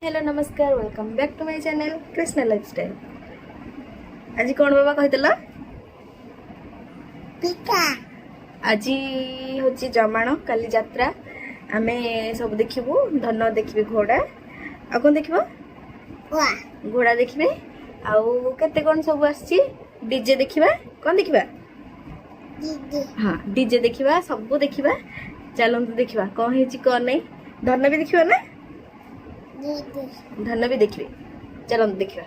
Hello नमस्कार welcome back to my channel Krishna lifestyle. आज कौन बाबा कहला आज हूँ जमाण काली यात्रा आमे सब देखिबू। धन देखिबे घोड़ा आ कौन देखिबो घोड़ा देखिबे आउ केते कौन सब आछि डीजे देखिबा कौन देखिबा हाँ डीजे देखिबा सब देखिबा। चलंतु देखिबा कौन हेची कौन नहीं। धन भी देखिबा ना धन भी देखिए। चलो देखिए।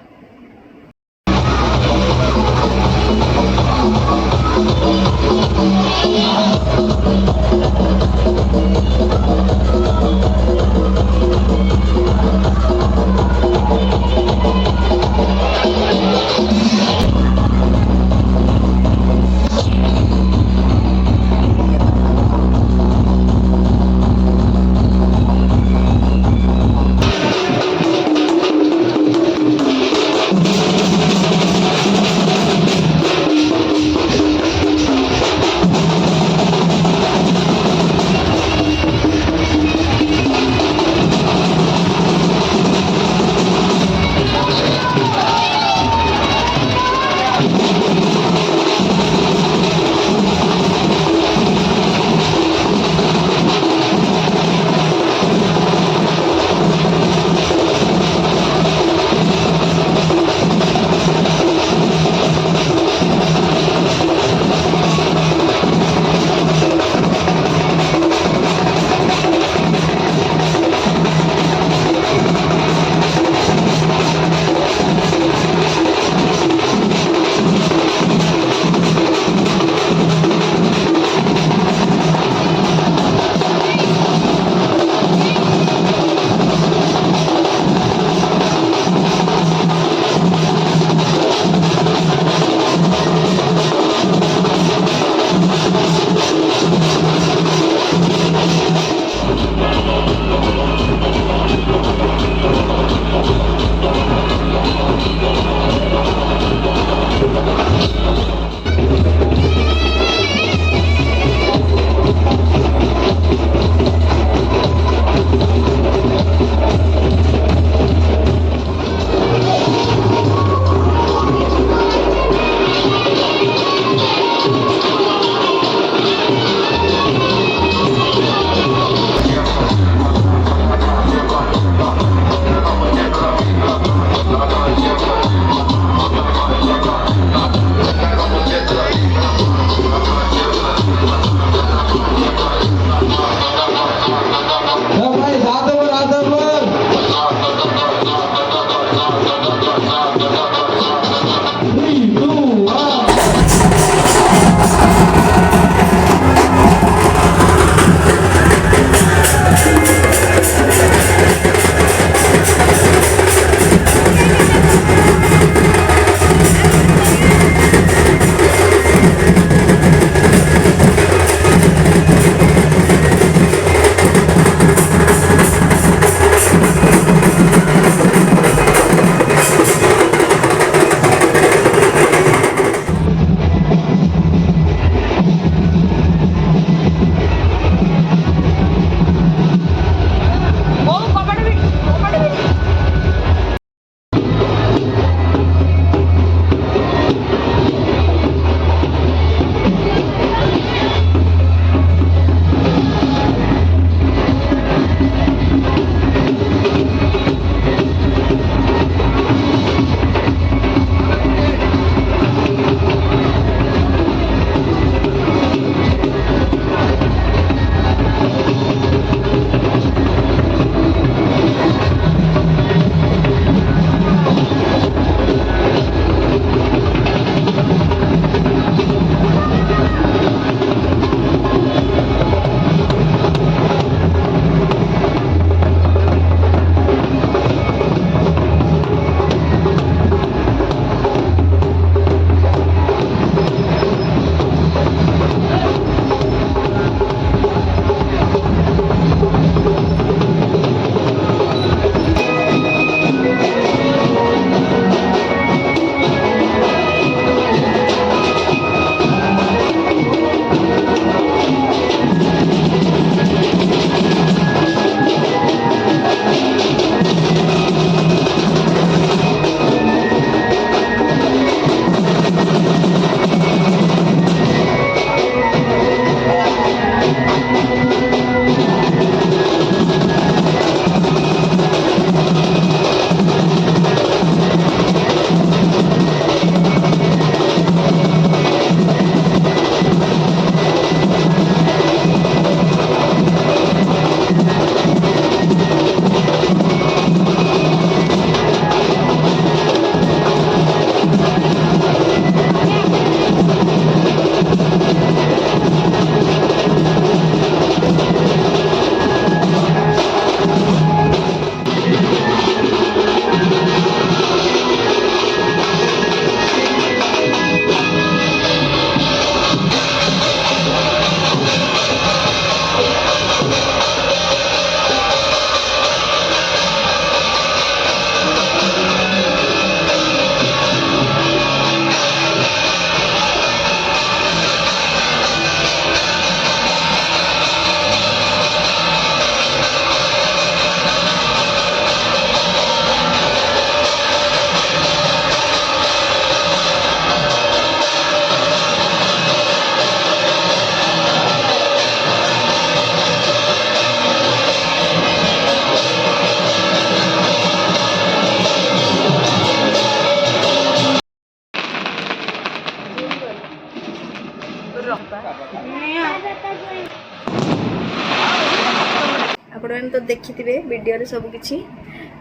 ଦେଖିଥିବେ ଭିଡ଼ିଓରେ ସବୁ କିଛି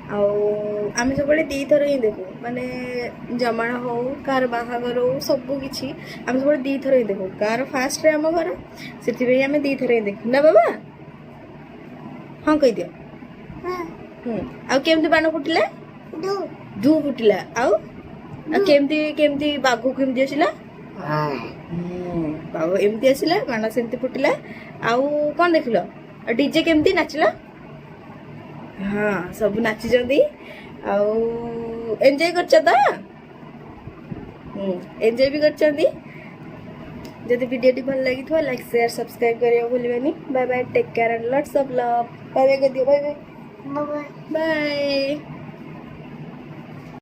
ଆଉ ଆମେ ସବୁବେଳେ ଦୁଇଥର ହିଁ ଦେଖୁ ମାନେ ଜମାଣ ହଉ କାହାର ବାହାଘର ହଉ ସବୁ କିଛି ଆମେ ସବୁବେଳେ ଦୁଇଥର ହିଁ ଦେଖୁ କାହାର ଫାଷ୍ଟରେ ଆମ ଘର ସେଥିପାଇଁ ଆମେ ଦୁଇଥର ହିଁ ଦେଖୁ ନା ବାବା ହଁ କହିଦିଅ ଆଉ କେମିତି ବାଣ ଫୁଟିଲା ଧୂ ଫୁଟିଲା ଆଉ କେମିତି କେମିତି ବାଘ କେମିତି ଆସିଲା ବାଘ ଏମିତି ଆସିଲା ବାଣ ସେମିତି ଫୁଟିଲା ଆଉ କ'ଣ ଦେଖିଲ ଡିଜେ କେମିତି ନାଚିଲା ହଁ ସବୁ ନାଚିଛନ୍ତି ଆଉ ଏନ୍ଜୟ କରିଛ ତ ଏନ୍ଜୟ ବି କରିଛନ୍ତି ଯଦି ଭିଡ଼ିଓଟି ଭଲ ଲାଗିଥିବ ଲାଇକ୍ ସେୟାର ସବସ୍କ୍ରାଇବ କରିବାକୁ ଭୁଲିବେନି bye bye take care and lots of love bye bye କରିଦିଅ ବାଏ ବାଏ ବାଏ